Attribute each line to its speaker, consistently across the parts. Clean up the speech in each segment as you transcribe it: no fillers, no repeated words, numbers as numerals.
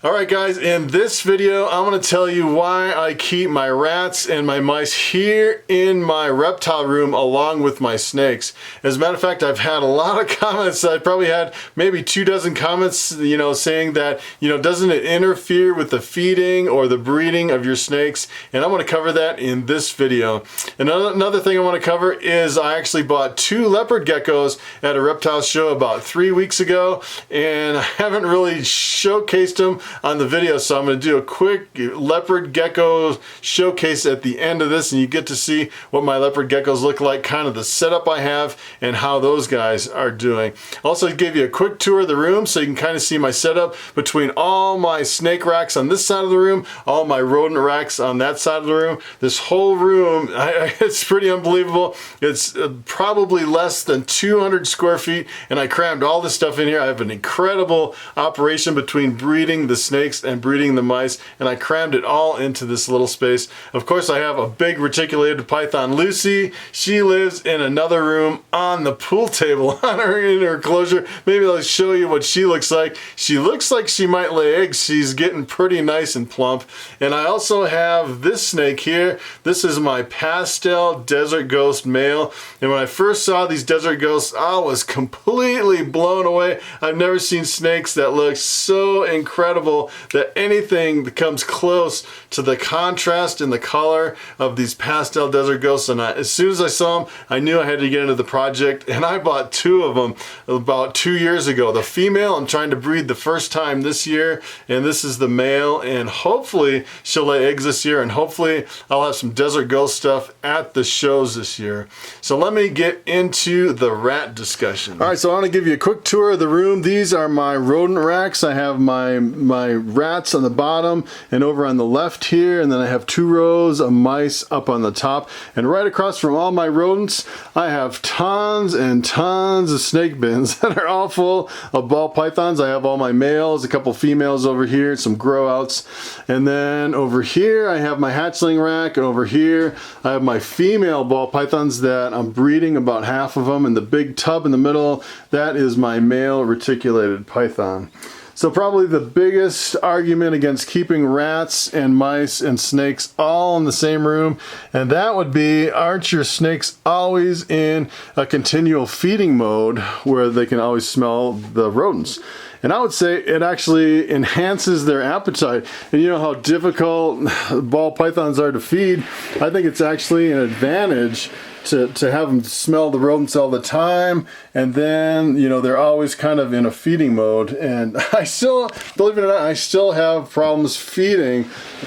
Speaker 1: Alright guys, in this video I'm going to tell you why I keep my rats and my mice here in my reptile room along with my snakes. As a matter of fact, I've had a lot of comments. I probably had maybe 24 comments, saying that, doesn't it interfere with the feeding or the breeding of your snakes? And I'm going to cover that in this video. Another thing I want to cover is I actually bought 2 leopard geckos at a reptile show about 3 weeks ago, and I haven't really showcased them on the video, so I'm going to do a quick leopard gecko showcase at the end of this, and you get to see what my leopard geckos look like, kind of the setup I have and how those guys are doing. Also give you a quick tour of the room so you can kind of see my setup between all my snake racks on this side of the room, all my rodent racks on that side of the room. This whole room, it's pretty unbelievable. It's probably less than 200 square feet, and I crammed all this stuff in here. I have an incredible operation between breeding the snakes and breeding the mice, and I crammed it all into this little space. Of course, I have a big reticulated python, Lucy. She lives in another room on the pool table in her enclosure. Maybe I'll show you what she looks like. She looks like she might lay eggs. She's getting pretty nice and plump. And I also have this snake here. This is my pastel desert ghost male. And when I first saw these desert ghosts, I was completely blown away. I've never seen snakes that look so incredible that anything that comes close to the contrast in the color of these pastel desert ghosts. And as soon as I saw them, I knew I had to get into the project, and I bought 2 of them about 2 years ago. The female I'm trying to breed the first time this year, and this is the male, and hopefully she'll lay eggs this year, and hopefully I'll have some desert ghost stuff at the shows this year. So let me get into the rat discussion. All right, so I want to give you a quick tour of the room. These are my rodent racks. I have my rats on the bottom and over on the left here, and then I have 2 rows of mice up on the top, and right across from all my rodents I have tons and tons of snake bins that are all full of ball pythons. I have all my males, a couple females over here, some grow outs, and then over here I have my hatchling rack, and over here I have my female ball pythons that I'm breeding, about half of them, and the big tub in the middle, that is my male reticulated python. So probably the biggest argument against keeping rats and mice and snakes all in the same room, and that would be, aren't your snakes always in a continual feeding mode where they can always smell the rodents? And I would say it actually enhances their appetite. And you know how difficult ball pythons are to feed. I think it's actually an advantage to have them smell the rodents all the time, and then they're always kind of in a feeding mode. And I still, believe it or not, I still have problems feeding.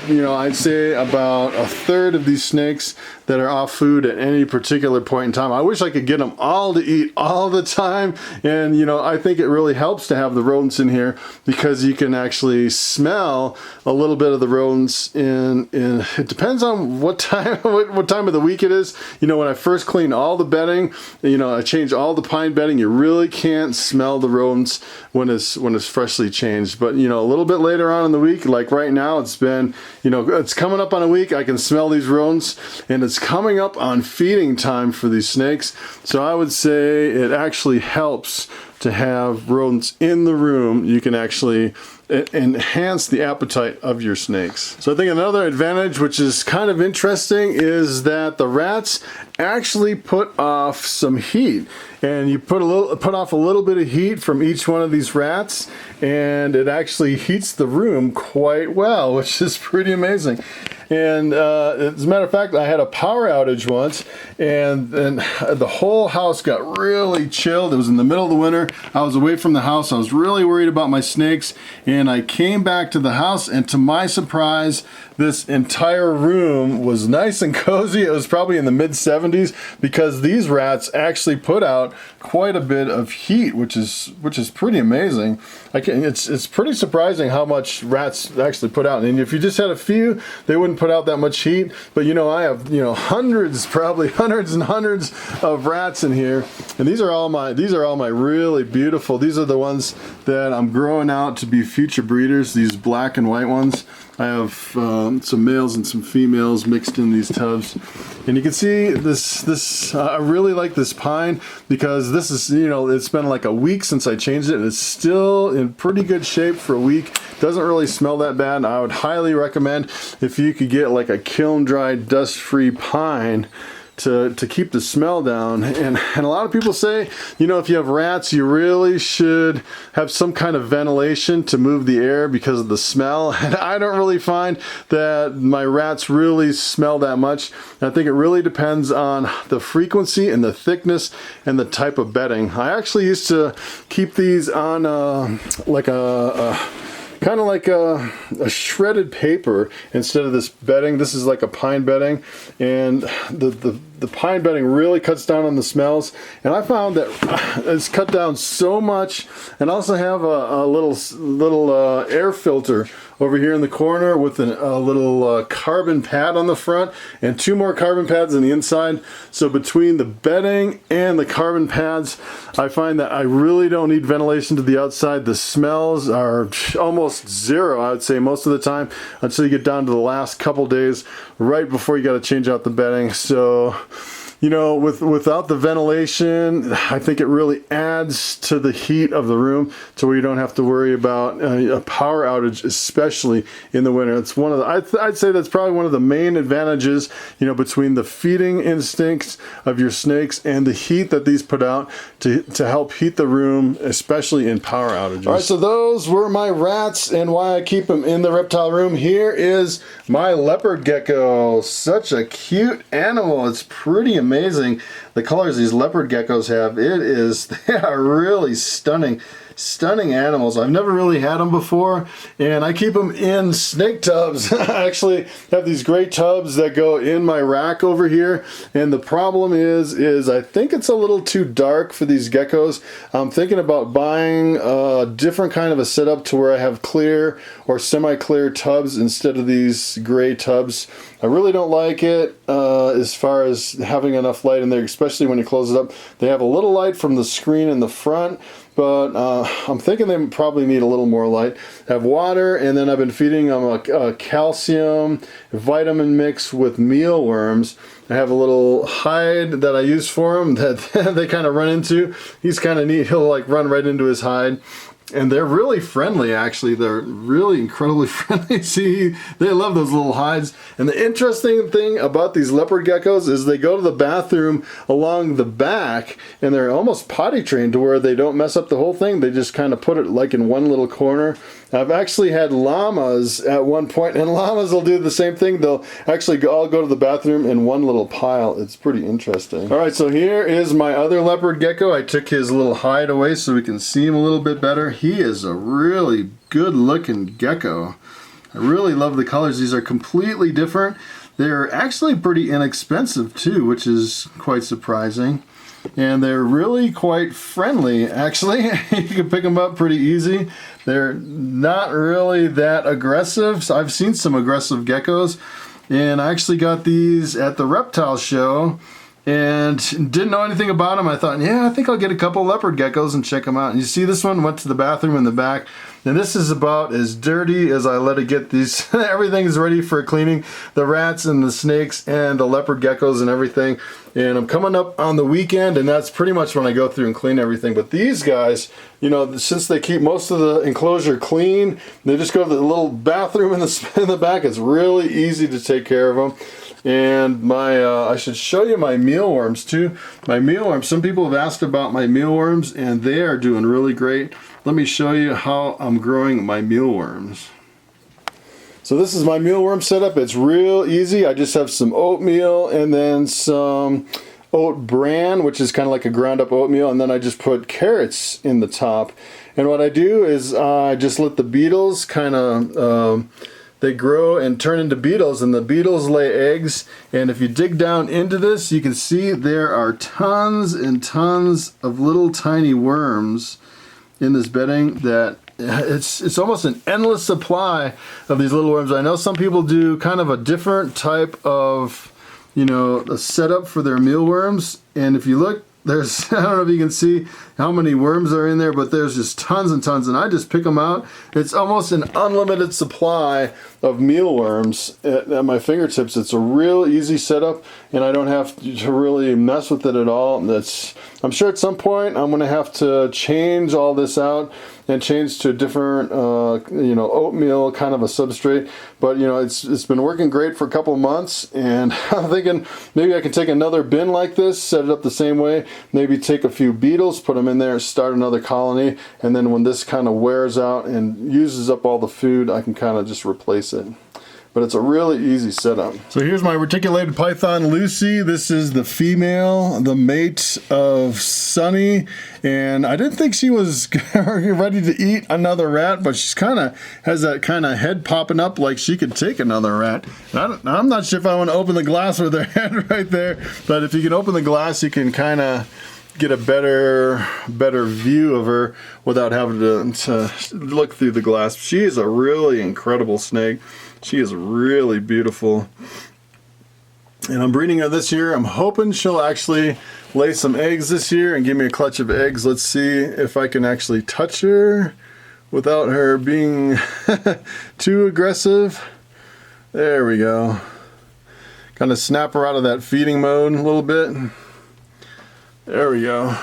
Speaker 1: I'd say about 1/3 of these snakes that are off food at any particular point in time. I wish I could get them all to eat all the time, and I think it really helps to have the rodents in here, because you can actually smell a little bit of the rodents in it depends on what time what time of the week it is. When I first clean all the bedding, I change all the pine bedding, you really can't smell the rodents when it's freshly changed. But a little bit later on in the week, like right now, it's been it's coming up on a week, I can smell these rodents, and it's coming up on feeding time for these snakes. So I would say it actually helps to have rodents in the room. You can actually enhance the appetite of your snakes. So I think another advantage, which is kind of interesting, is that the rats actually put off some heat, and you put off a little bit of heat from each one of these rats, and it actually heats the room quite well, which is pretty amazing. And as a matter of fact, I had a power outage once, and the whole house got really chilled. It was in the middle of the winter. I was away from the house. I was really worried about my snakes, and I came back to the house, and to my surprise, this entire room was nice and cozy. It was probably in the mid-70s, because these rats actually put out quite a bit of heat, which is pretty amazing. It's pretty surprising how much rats actually put out. And if you just had a few, they wouldn't put out that much heat. But I have hundreds, probably hundreds and hundreds of rats in here, and these are all my really beautiful. These are the ones that I'm growing out to be future breeders. These black and white ones. I have some males and some females mixed in these tubs. And you can see this, I really like this pine because this is, you know, it's been like a week since I changed it and it's still in pretty good shape for a week. Doesn't really smell that bad. I would highly recommend if you could get like a kiln dried dust free pine to keep the smell down. And a lot of people say, you know, if you have rats, you really should have some kind of ventilation to move the air because of the smell. And I don't really find that my rats really smell that much. I think it really depends on the frequency and the thickness and the type of bedding. I actually used to keep these on like kind of like a shredded paper instead of this bedding. This is like a pine bedding, and the pine bedding really cuts down on the smells. And I found that it's cut down so much. And I also have a little air filter over here in the corner with a little carbon pad on the front and 2 more carbon pads on the inside. So between the bedding and the carbon pads, I find that I really don't need ventilation to the outside. The smells are almost zero, I would say, most of the time, until you get down to the last couple days right before you got to change out the bedding. So, you know, without the ventilation, I think it really adds to the heat of the room to where you don't have to worry about a power outage, especially in the winter. It's one of the, I'd say that's probably one of the main advantages, you know, between the feeding instincts of your snakes and the heat that these put out to help heat the room, especially in power outages. All right, so those were my rats and why I keep them in the reptile room. Here is my leopard gecko. Such a cute animal. It's pretty amazing the colors these leopard geckos have. They are really stunning animals. I've never really had them before, and I keep them in snake tubs. I actually have these great tubs that go in my rack over here, and the problem is I think it's a little too dark for these geckos. I'm thinking about buying a different kind of a setup to where I have clear or semi-clear tubs instead of these gray tubs. I really don't like it as far as having enough light in there, especially when you close it up. They have a little light from the screen in the front, but I'm thinking they probably need a little more light. I have water, and then I've been feeding them a calcium vitamin mix with mealworms. I have a little hide that I use for them that they kind of run into. He's kind of neat. He'll like run right into his hide. And they're really friendly, actually. They're really incredibly friendly. See, they love those little hides. And the interesting thing about these leopard geckos is they go to the bathroom along the back, and they're almost potty trained to where they don't mess up the whole thing. They just kind of put it like in one little corner. I've actually had llamas at one point, and llamas will do the same thing. They'll actually all go to the bathroom in one little pile. It's pretty interesting. All right, so here is my other leopard gecko. I took his little hide away so we can see him a little bit better. He is a really good looking gecko. I really love the colors. These are completely different. They're actually pretty inexpensive too, which is quite surprising. And they're really quite friendly, actually. You can pick them up pretty easy. They're not really that aggressive. So I've seen some aggressive geckos, and I actually got these at the reptile show and didn't know anything about them. I thought, yeah, I think I'll get a couple leopard geckos and check them out. And you see this one went to the bathroom in the back. And this is about as dirty as I let it get. These everything is ready for cleaning. The rats and the snakes and the leopard geckos and everything. And I'm coming up on the weekend, and that's pretty much when I go through and clean everything. But these guys, you know, since they keep most of the enclosure clean, they just go to the little bathroom in the back. It's really easy to take care of them. And my, I should show you my mealworms too. My mealworms, some people have asked about my mealworms, and they are doing really great. Let me show you how I'm growing my mealworms. So this is my mealworm setup. It's real easy. I just have some oatmeal and then some oat bran, which is kind of like a ground up oatmeal, and then I just put carrots in the top. And what I do is I just let the beetles kind of they grow and turn into beetles, and the beetles lay eggs. And if you dig down into this, you can see there are tons and tons of little tiny worms in this bedding. That it's almost an endless supply of these little worms. I know some people do kind of a different type of, you know, a setup for their mealworms, and if you look, there's, I don't know if you can see how many worms are in there, but there's just tons and tons, and I just pick them out. It's almost an unlimited supply of mealworms at my fingertips. It's a real easy setup, and I don't have to really mess with it at all. I'm sure at some point I'm going to have to change all this out and change to a different, you know, oatmeal kind of a substrate. But you know, it's been working great for a couple of months, and I'm thinking maybe I can take another bin like this, set it up the same way, maybe take a few beetles, put them in there, start another colony, and then when this kind of wears out and uses up all the food, I can kind of just replace it. But it's a really easy setup. So here's my reticulated python, Lucy. This is the female, the mate of Sunny. And I didn't think she was ready to eat another rat, but she's kind of has that kind of head popping up like she could take another rat. I'm not sure if I want to open the glass with her head right there, but if you can open the glass, you can kind of get a better view of her without having to look through the glass. She is a really incredible snake. She is really beautiful. And I'm breeding her this year. I'm hoping she'll actually lay some eggs this year and give me a clutch of eggs. Let's see if I can actually touch her without her being too aggressive. There we go. Kind of snap her out of that feeding mode a little bit. There we go.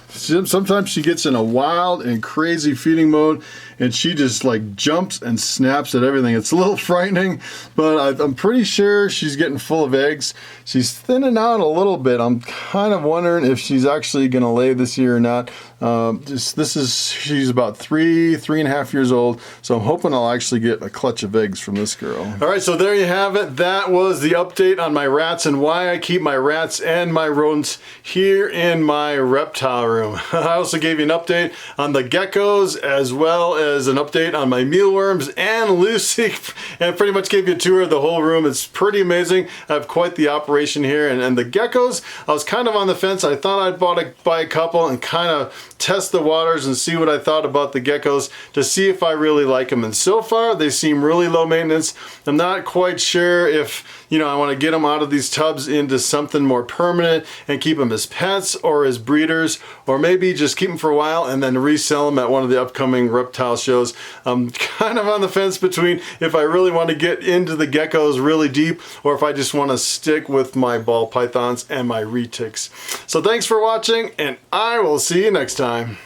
Speaker 1: Sometimes she gets in a wild and crazy feeding mode, and she just like jumps and snaps at everything. It's a little frightening, but I'm pretty sure she's getting full of eggs. She's thinning out a little bit. I'm kind of wondering if she's actually going to lay this year or not. She's about 3.5 years old, so I'm hoping I'll actually get a clutch of eggs from this girl. All right, so there you have it. That was the update on my rats and why I keep my rats and my rodents here in my reptile room. I also gave you an update on the geckos, as well as an update on my mealworms and Lucy, and pretty much gave you a tour of the whole room. It's pretty amazing. I have quite the operation here. And the geckos, I was kind of on the fence. I thought I'd buy a couple and kind of test the waters and see what I thought about the geckos to see if I really like them. And so far, they seem really low maintenance. I'm not quite sure if, you know, I want to get them out of these tubs into something more permanent and keep them as pets or as breeders, or maybe just keep them for a while and then resell them at one of the upcoming reptile shows. I'm kind of on the fence between if I really want to get into the geckos really deep or if I just want to stick with my ball pythons and my retics. So thanks for watching, and I will see you next time.